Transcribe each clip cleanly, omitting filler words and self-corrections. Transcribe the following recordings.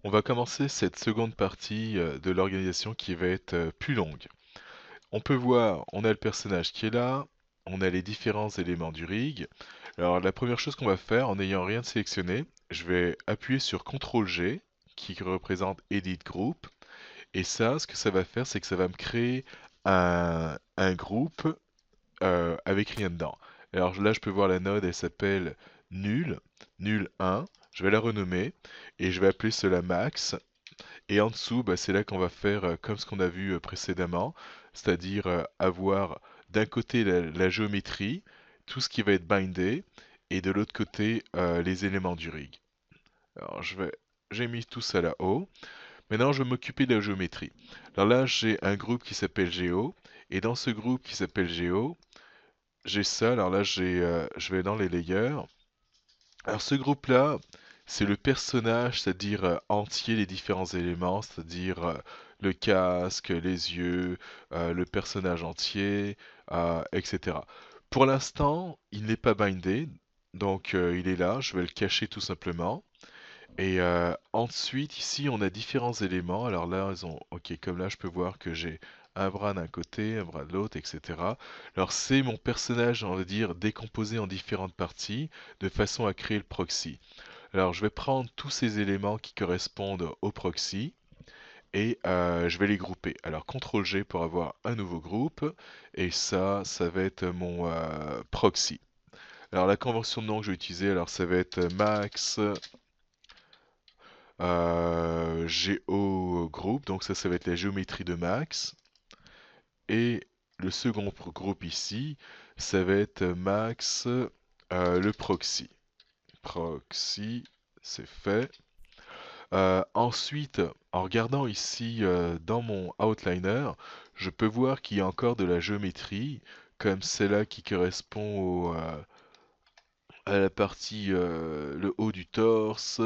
On va commencer cette seconde partie de l'organisation qui va être plus longue. On peut voir, on a le personnage qui est là, on a les différents éléments du rig. Alors la première chose qu'on va faire, en n'ayant rien sélectionné, je vais appuyer sur CTRL-G, qui représente Edit Group, et ça, ce que ça va faire, c'est que ça va me créer un groupe avec rien dedans. Alors là, je peux voir la node, elle s'appelle nul, nul 1. Je vais la renommer et je vais appeler cela max. Et en dessous, bah, c'est là qu'on va faire comme ce qu'on a vu précédemment, c'est-à-dire avoir d'un côté la géométrie, tout ce qui va être bindé, et de l'autre côté les éléments du rig. Alors j'ai mis tout ça là-haut. Maintenant, je vais m'occuper de la géométrie. Alors là, j'ai un groupe qui s'appelle Géo, et dans ce groupe qui s'appelle Géo, j'ai ça. Alors là, je vais dans les layers. Alors ce groupe-là, c'est le personnage, c'est-à-dire entier les différents éléments, c'est-à-dire le casque, les yeux, le personnage entier, etc. Pour l'instant, il n'est pas bindé, donc il est là, je vais le cacher tout simplement. Et ensuite, ici, on a différents éléments. Alors là, ok, comme là, je peux voir que j'ai un bras d'un côté, un bras de l'autre, etc. Alors c'est mon personnage, on va dire, décomposé en différentes parties, de façon à créer le proxy. Alors je vais prendre tous ces éléments qui correspondent au proxy, et je vais les grouper. Alors CTRL-G pour avoir un nouveau groupe, et ça va être mon proxy. Alors la convention de nom que je vais utiliser, alors ça va être max GeoGroup, donc ça va être la géométrie de max. Et le second groupe ici, ça va être max le proxy. Proxy, c'est fait. Ensuite, en regardant ici dans mon outliner, je peux voir qu'il y a encore de la géométrie, comme celle-là qui correspond à la partie, le haut du torse,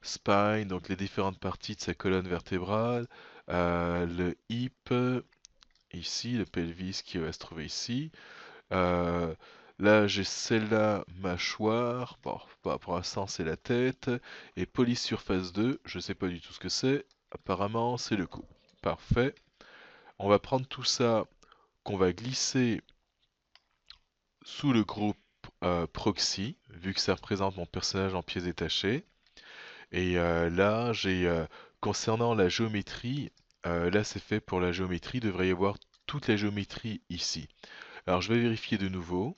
spine, donc les différentes parties de sa colonne vertébrale, le hip, ici, le pelvis qui va se trouver ici. Euh, Là, j'ai celle-là, mâchoire, bon, bah, pour l'instant c'est la tête, et police surface 2, je sais pas du tout ce que c'est, apparemment c'est le cou. Parfait. On va prendre tout ça qu'on va glisser sous le groupe proxy, vu que ça représente mon personnage en pièces détachées. Et là, concernant la géométrie, là c'est fait pour la géométrie, il devrait y avoir toute la géométrie ici. Alors je vais vérifier de nouveau,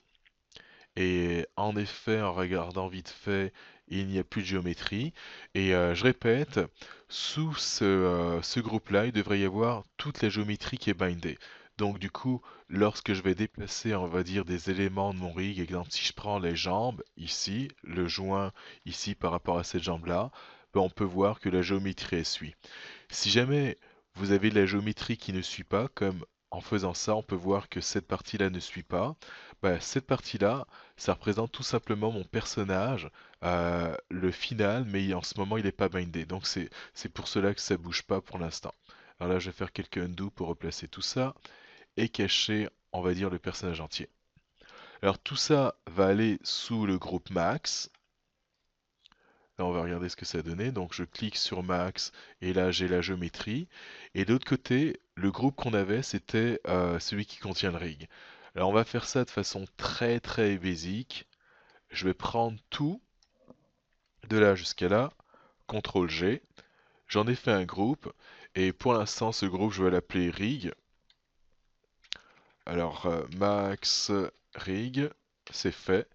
et en effet, en regardant vite fait, il n'y a plus de géométrie. Et je répète, sous ce groupe-là, il devrait y avoir toute la géométrie qui est bindée. Donc du coup, lorsque je vais déplacer, on va dire, des éléments de mon rig, exemple, si je prends les jambes, ici, le joint, ici, par rapport à cette jambe-là, ben, on peut voir que la géométrie elle suit. Si jamais vous avez de la géométrie qui ne suit pas, comme en faisant ça, on peut voir que cette partie-là ne suit pas, bah, cette partie-là, ça représente tout simplement mon personnage, le final, mais en ce moment il n'est pas bindé. Donc c'est pour cela que ça bouge pas pour l'instant. Alors là, je vais faire quelques undo pour replacer tout ça et cacher, on va dire, le personnage entier. Alors tout ça va aller sous le groupe max. Là, on va regarder ce que ça a donné. Donc, je clique sur Max et là, j'ai la géométrie. Et de l'autre côté, le groupe qu'on avait, c'était celui qui contient le rig. Alors, on va faire ça de façon très très basique. Je vais prendre tout de là jusqu'à là, CTRL G. J'en ai fait un groupe. Et pour l'instant, ce groupe, je vais l'appeler rig. Alors, Max rig, c'est fait.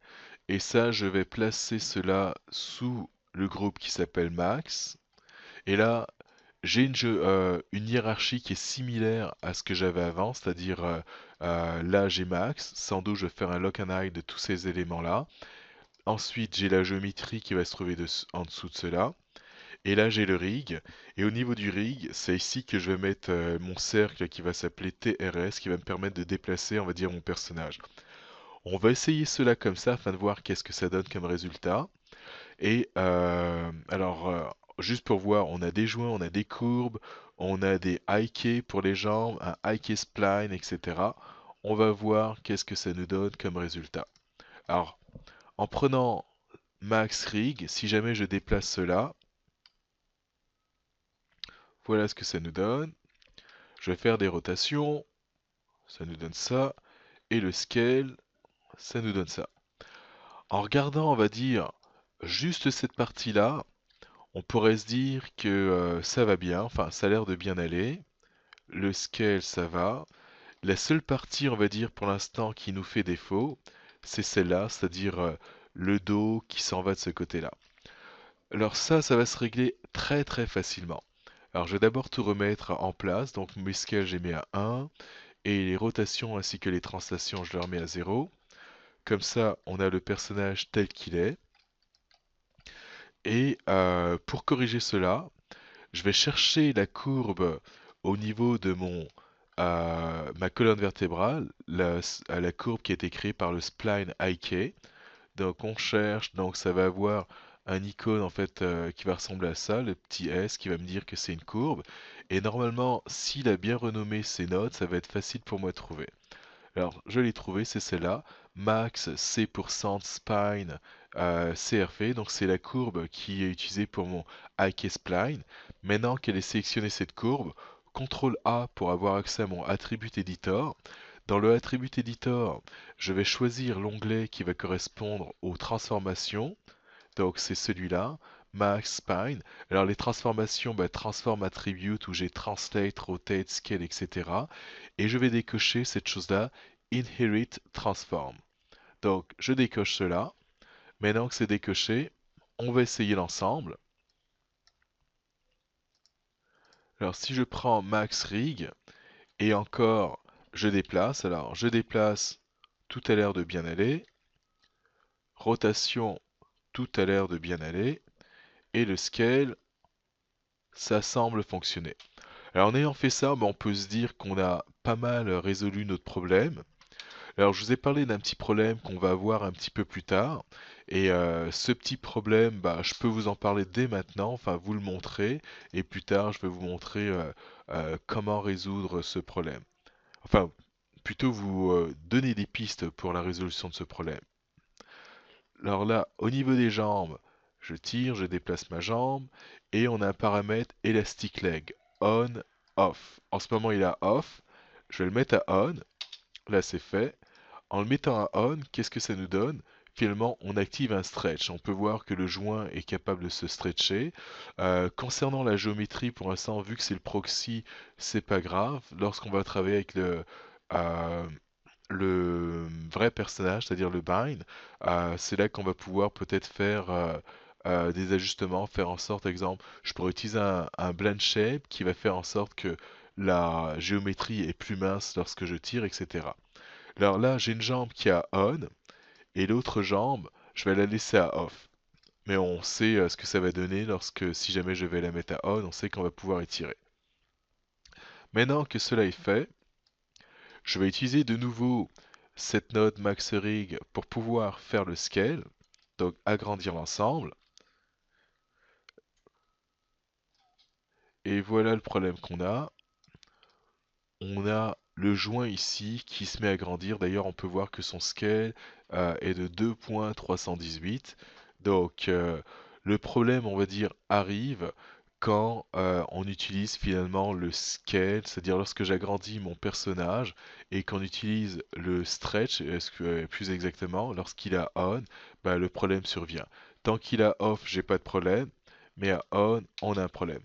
Et ça, je vais placer cela sous le groupe qui s'appelle Max. Et là, j'ai une hiérarchie qui est similaire à ce que j'avais avant, c'est-à-dire là j'ai max, sans doute je vais faire un lock and hide de tous ces éléments-là. Ensuite j'ai la géométrie qui va se trouver en dessous de cela. Et là j'ai le rig. Et au niveau du rig, c'est ici que je vais mettre mon cercle qui va s'appeler TRS, qui va me permettre de déplacer, on va dire, mon personnage. On va essayer cela comme ça afin de voir qu'est-ce que ça donne comme résultat. Et juste pour voir, on a des joints, on a des courbes, on a des high pour les jambes, un high spline, etc. On va voir qu'est-ce que ça nous donne comme résultat. Alors, en prenant max rig, si jamais je déplace cela, voilà ce que ça nous donne. Je vais faire des rotations, ça nous donne ça, et le scale, ça nous donne ça. En regardant, on va dire, juste cette partie-là, on pourrait se dire que ça va bien, enfin ça a l'air de bien aller. Le scale, ça va. La seule partie, on va dire, pour l'instant, qui nous fait défaut, c'est celle-là, c'est-à-dire le dos qui s'en va de ce côté-là. Alors ça va se régler très très facilement. Alors je vais d'abord tout remettre en place, donc mes scales j'ai mis à 1, et les rotations ainsi que les translations je les remets à 0. Comme ça on a le personnage tel qu'il est. Et pour corriger cela, je vais chercher la courbe au niveau de ma colonne vertébrale, la courbe qui a été créée par le spline IK. Donc on cherche, donc ça va avoir un icône en fait qui va ressembler à ça, le petit S qui va me dire que c'est une courbe. Et normalement, s'il a bien renommé ses nodes, ça va être facile pour moi de trouver. Alors je l'ai trouvé, c'est celle-là. Max, C pour Cent Spine, CRV, donc c'est la courbe qui est utilisée pour mon IK Spline. Maintenant qu'elle ait sélectionné cette courbe, CTRL A pour avoir accès à mon Attribute Editor. Dans le Attribute Editor, je vais choisir l'onglet qui va correspondre aux transformations. Donc c'est celui-là, Max Spine. Alors les transformations, Transform Attribute où j'ai Translate, Rotate, Scale, etc. Et je vais décocher cette chose-là, Inherit Transform. Donc je décoche cela. Maintenant que c'est décoché, on va essayer l'ensemble. Alors si je prends Max Rig, et encore je déplace, alors je déplace, tout a l'air de bien aller. Rotation, tout a l'air de bien aller. Et le scale, ça semble fonctionner. Alors en ayant fait ça, on peut se dire qu'on a pas mal résolu notre problème. Alors je vous ai parlé d'un petit problème qu'on va avoir un petit peu plus tard. Et ce petit problème, je peux vous en parler dès maintenant, enfin vous le montrer. Et plus tard, je vais vous montrer comment résoudre ce problème. Enfin, plutôt vous donner des pistes pour la résolution de ce problème. Alors là, au niveau des jambes, je tire, je déplace ma jambe et on a un paramètre Elastic Leg, on, off. En ce moment, il est à off. Je vais le mettre à on. Là, c'est fait. En le mettant à on, qu'est-ce que ça nous donne? Finalement, on active un stretch. On peut voir que le joint est capable de se stretcher. Concernant la géométrie, pour l'instant, vu que c'est le proxy, c'est pas grave. Lorsqu'on va travailler avec euh, le vrai personnage, c'est-à-dire le bind, c'est là qu'on va pouvoir peut-être faire des ajustements, faire en sorte, exemple, je pourrais utiliser un blend shape qui va faire en sorte que la géométrie est plus mince lorsque je tire, etc. Alors là, j'ai une jambe qui est à on et l'autre jambe, je vais la laisser à off. Mais on sait ce que ça va donner lorsque, si jamais je vais la mettre à on, on sait qu'on va pouvoir étirer. Maintenant que cela est fait, je vais utiliser de nouveau cette node MaxRig pour pouvoir faire le scale, donc agrandir l'ensemble. Et voilà le problème qu'on a. On a le joint ici qui se met à grandir. D'ailleurs, on peut voir que son scale est de 2.318. Donc, le problème, on va dire, arrive quand on utilise finalement le scale, c'est-à-dire lorsque j'agrandis mon personnage et qu'on utilise le stretch, plus exactement, lorsqu'il a on, le problème survient. Tant qu'il a off, j'ai pas de problème, mais à on a un problème.